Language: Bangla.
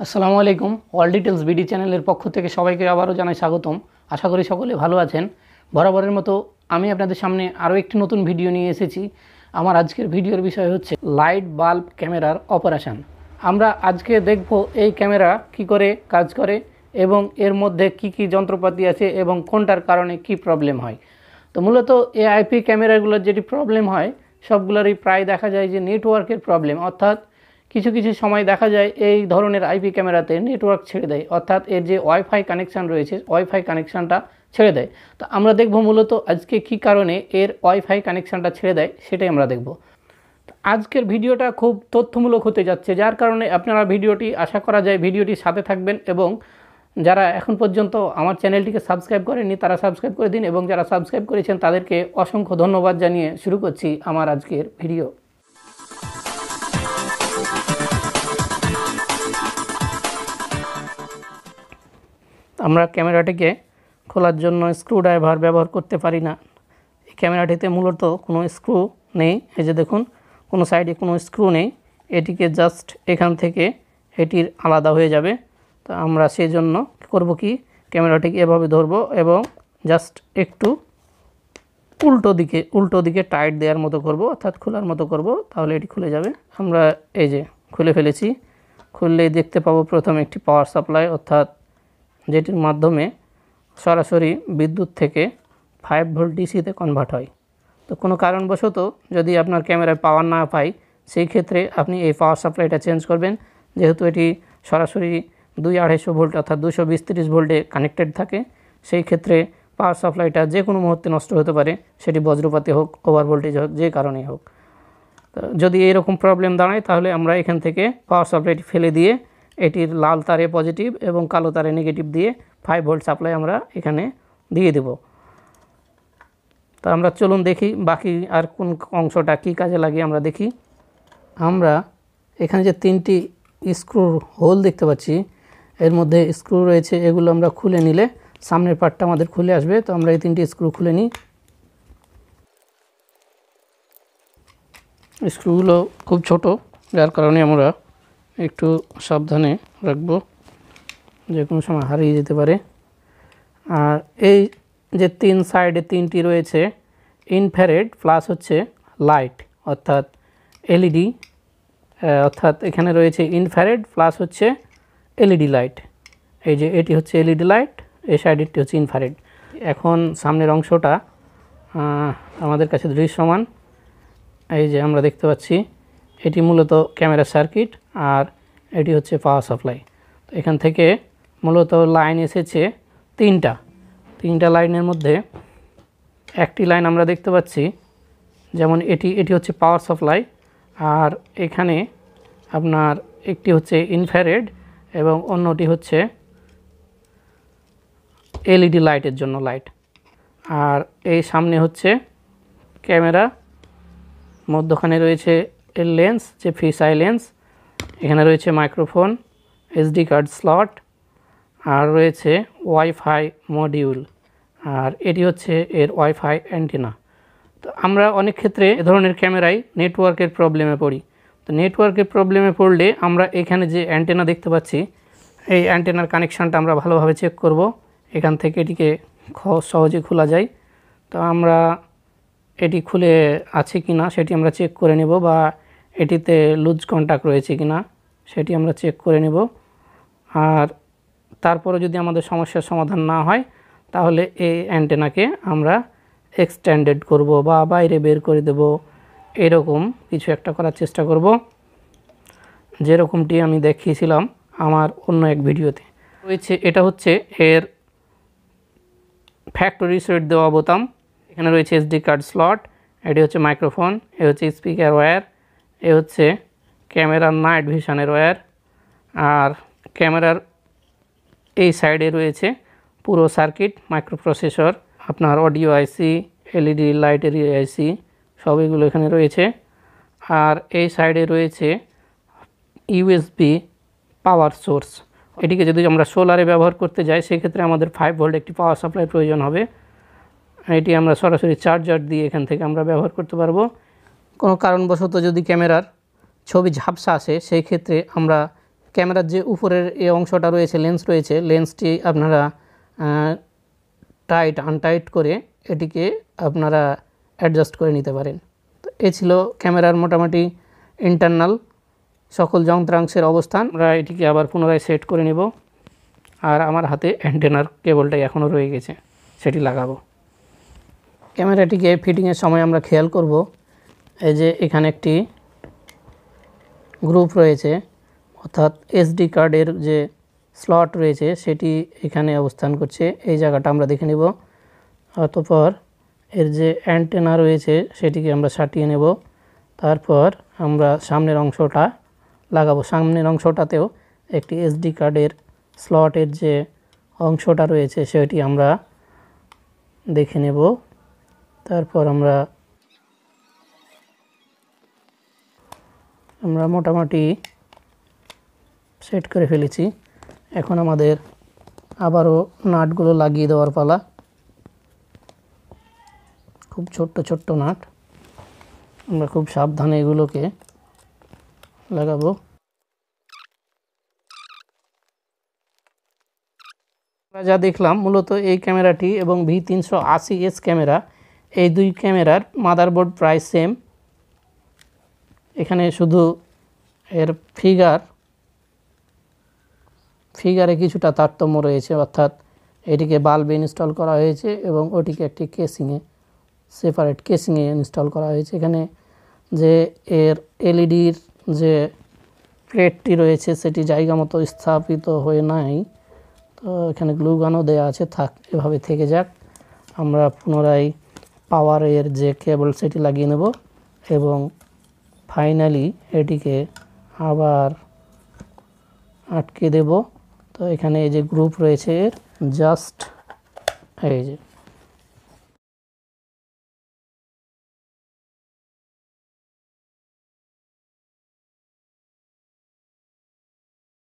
আসসালামু আলাইকুম। অল ডিটেলস বিডি চ্যানেলের পক্ষ থেকে সবাইকে আবারও জানাই স্বাগতম। আশা করি সকলে ভালো আছেন। বরাবরের মতো আমি আপনাদের সামনে আরও একটি নতুন ভিডিও নিয়ে এসেছি। আমার আজকের ভিডিওর বিষয় হচ্ছে লাইট বাল্ব ক্যামেরার অপারেশন। আমরা আজকে দেখব এই ক্যামেরা কি করে কাজ করে এবং এর মধ্যে কি কি যন্ত্রপাতি আছে এবং কোনটার কারণে কি প্রবলেম হয়। তো মূলত এই আইপি ক্যামেরাগুলোর যেটি প্রবলেম হয় সবগুলোরই প্রায় দেখা যায় যে নেটওয়ার্কের প্রবলেম, অর্থাৎ কিছু কিছু সময় দেখা যায় এই ধরনের আইপি ক্যামেরাতে নেটওয়ার্ক ছেড়ে দেয়, অর্থাৎ এর যে ওয়াইফাই কানেকশান রয়েছে ওয়াইফাই কানেকশানটা ছেড়ে দেয়। তো আমরা দেখব মূলত আজকে কি কারণে এর ওয়াইফাই কানেকশানটা ছেড়ে দেয় সেটাই আমরা দেখব। আজকের ভিডিওটা খুব তথ্যমূলক হতে যাচ্ছে, যার কারণে আপনারা ভিডিওটি আশা করা যায় ভিডিওটির সাথে থাকবেন এবং যারা এখন পর্যন্ত আমার চ্যানেলটিকে সাবস্ক্রাইব করেননি তারা সাবস্ক্রাইব করে দিন এবং যারা সাবস্ক্রাইব করেছেন তাদেরকে অসংখ্য ধন্যবাদ জানিয়ে শুরু করছি আমার আজকের ভিডিও। আমরা ক্যামেরাটিকে খোলার জন্য স্ক্রুড্রাইভার ব্যবহার করতে পারি না। এই ক্যামেরাটিতে মূলত কোনো স্ক্রু নেই, এই যে দেখুন কোনো সাইডে কোনো স্ক্রু নেই, এটিকে জাস্ট এখান থেকে এটির আলাদা হয়ে যাবে। তো আমরা সেই জন্য করব কি, ক্যামেরাটিকে এভাবে ধরব এবং জাস্ট একটু উল্টো দিকে টাইট দেওয়ার মতো করব, অর্থাৎ খোলার মতো করব, তাহলে এটি খুলে যাবে। আমরা এই যে খুলে ফেলেছি। খুললেই দেখতে পাবো প্রথমে একটি পাওয়ার সাপ্লাই, অর্থাৎ যেটির মাধ্যমে সরাসরি বিদ্যুৎ থেকে 5 ভোল্ট ডিসিতে কনভার্ট হয়। তো কোনো কারণবশত যদি আপনার ক্যামেরায় পাওয়ার না পায় সেই ক্ষেত্রে আপনি এই পাওয়ার সাপ্লাইটা চেঞ্জ করবেন। যেহেতু এটি সরাসরি 2-250 ভোল্ট অর্থাৎ 220-30 ভোল্টে কানেক্টেড থাকে, সেই ক্ষেত্রে পাওয়ার সাপ্লাইটা যে কোনো মুহূর্তে নষ্ট হতে পারে, সেটি বজ্রপাতে হোক, ওভার ভোল্টেজ হোক, যে কারণেই হোক। তো যদি এইরকম প্রবলেম দাঁড়ায় তাহলে আমরা এখান থেকে পাওয়ার সাপ্লাইটি ফেলে দিয়ে এটির লাল তারে পজিটিভ এবং কালো তারে নেগেটিভ দিয়ে 5 ভোল্ট সাপ্লাই আমরা এখানে দিয়ে দেব। তা আমরা চলুন দেখি বাকি আর কোন অংশটা কী কাজে লাগে আমরা দেখি। আমরা এখানে যে 3টি স্ক্রুর হোল দেখতে পাচ্ছি, এর মধ্যে স্ক্রু রয়েছে, এগুলো আমরা খুলে নিলে সামনের পার্টটা আমাদের খুলে আসবে। তো আমরা এই 3টি স্ক্রু খুলে নিই। স্ক্রুগুলো খুব ছোট, যার কারণে আমরা একটু সাবধানে রাখবো, যে কোনো সময় হারিয়ে যেতে পারে। আর এই যে 3 সাইডে 3টি রয়েছে ইনফ্রারেড প্লাস হচ্ছে লাইট, অর্থাৎ এলইডি, অর্থাৎ এখানে রয়েছে ইনফ্রারেড প্লাস হচ্ছে এলইডি লাইট। এই যে এটি হচ্ছে এলইডি লাইট, এই সাইডেরটি হচ্ছে ইনফ্রারেড। এখন সামনের অংশটা আমাদের কাছে দৃশ্যমান, এই যে আমরা দেখতে পাচ্ছি এটি মূলত ক্যামেরা সার্কিট আর এটি হচ্ছে পাওয়ার সাপ্লাই। তো এখান থেকে মূলত লাইন এসেছে 3টা লাইনের মধ্যে একটি লাইন আমরা দেখতে পাচ্ছি, যেমন এটি হচ্ছে পাওয়ার সাপ্লাই, আর এখানে আপনার একটি হচ্ছে ইনফ্রারেড এবং অন্যটি হচ্ছে এলইডি লাইটের জন্য লাইট। আর এই সামনে হচ্ছে ক্যামেরা, মধ্যখানে রয়েছে এর লেন্স, যে ফিশ আই লেন্স, এখানে রয়েছে মাইক্রোফোন, এসডি কার্ড স্লট, আর রয়েছে ওয়াইফাই মডিউল, আর এটি হচ্ছে এর ওয়াইফাই অ্যান্টেনা। তো আমরা অনেক ক্ষেত্রে এ ধরনের ক্যামেরায় নেটওয়ার্কের প্রবলেমে পড়ি। তো নেটওয়ার্কের প্রবলেমে পড়লে আমরা এখানে যে অ্যান্টেনা দেখতে পাচ্ছি, এই অ্যান্টেনার কানেকশানটা আমরা ভালোভাবে চেক করব। এখান থেকে এটিকে সহজে খোলা যায়। তো আমরা এটি খুলে আছে কি না সেটি আমরা চেক করে নেব, বা এটিতে লুজ কন্ট্যাক্ট রয়েছে কি না সেটি আমরা চেক করে নেব। আর তারপরে যদি আমাদের সমস্যার সমাধান না হয় তাহলে এই অ্যান্টেনাকে আমরা এক্সটেন্ডেড করব বা বাইরে বের করে দেব, এরকম কিছু একটা করার চেষ্টা করব, যেরকমটি আমি দেখিয়েছিলাম আমার অন্য এক ভিডিওতে রয়েছে। এটা হচ্ছে এর ফ্যাক্টরি সেট দেওয়া বোতাম, এখানে রয়েছে এসডি কার্ড স্লট, এটি হচ্ছে মাইক্রোফোন, এ হচ্ছে স্পিকার ওয়্যার, এ হচ্ছে ক্যামেরার নাইট ভিশনের ওয়্যার, আর ক্যামেরার এই সাইডে রয়েছে পুরো সার্কিট, মাইক্রোপ্রসেসর, আপনার অডিও আইসি, এলইডি লাইটের আইসি, সব এগুলো এখানে রয়েছে। আর এই সাইডে রয়েছে ইউএসবি পাওয়ার সোর্স। এটিকে যদি আমরা সোলারে ব্যবহার করতে যাই সেক্ষেত্রে আমাদের 5 ভোল্ট একটি পাওয়ার সাপ্লাই প্রয়োজন হবে। এটি আমরা সরাসরি চার্জার দিয়ে এখান থেকে আমরা ব্যবহার করতে পারবো। কোনো কারণবশত যদি ক্যামেরার ছবি ঝাপসা আসে সেই ক্ষেত্রে আমরা ক্যামেরার যে উপরের এই অংশটা রয়েছে, লেন্স রয়েছে, লেন্সটি আপনারা টাইট আনটাইট করে এটিকে আপনারা অ্যাডজাস্ট করে নিতে পারেন। তো এই ছিল ক্যামেরার মোটামুটি ইন্টারনাল সকল যন্ত্রাংশের অবস্থান। আমরা এটিকে আবার পুনরায় সেট করে নেব। আর আমার হাতে অ্যান্টেনার কেবলটাই এখনও রয়ে গেছে, সেটি লাগাবো। ক্যামেরাটিকে ফিটিংয়ের সময় আমরা খেয়াল করব, এই যে এখানে একটি গ্রুপ রয়েছে, অর্থাৎ এসডি কার্ডের যে স্লট রয়েছে সেটি এখানে অবস্থান করছে। এই জায়গাটা আমরা দেখে নেব। অতঃপর এর যে অ্যান্টেনা রয়েছে সেটিকে আমরা সাটিয়ে নেব। তারপর আমরা সামনের অংশটা লাগাবো। সামনের অংশটাতেও একটি এসডি কার্ডের স্লটের যে অংশটা রয়েছে সেটি আমরা দেখে নেব। তারপর আমরা মোটামুটি সেট করে ফেলেছি। এখন আমাদের আবারও নাটগুলো লাগিয়ে দেওয়ার পালা। খুব ছোট্ট ছোট্ট নাট, আমরা খুব সাবধানে এগুলোকে লাগাবো। আমরা যা দেখলাম মূলত এই ক্যামেরাটি এবং V380S ক্যামেরা, এই দুই ক্যামেরার মাদারবোর্ড প্রায় সেম। এখানে শুধু এর ফিগারে কিছুটা তারতম্য রয়েছে, অর্থাৎ এটিকে বাল্বে ইনস্টল করা হয়েছে এবং ওটিকে একটি সেপারেট কেসিংয়ে ইনস্টল করা হয়েছে। এখানে যে এর এলইডির যে প্লেটটি রয়েছে সেটি জায়গা মতো স্থাপিত হয়ে নাই, তো এখানে গ্লু গানও দেওয়া আছে, এভাবে থেকে যাক। আমরা পুনরায় পাওয়ারের যে কেবল সেটি লাগিয়ে নেব এবং ফাইনালি এটিকে আবার আটকে দেব। তো এখানে এই যে গ্রুপ রয়েছে এর জাস্ট এই যে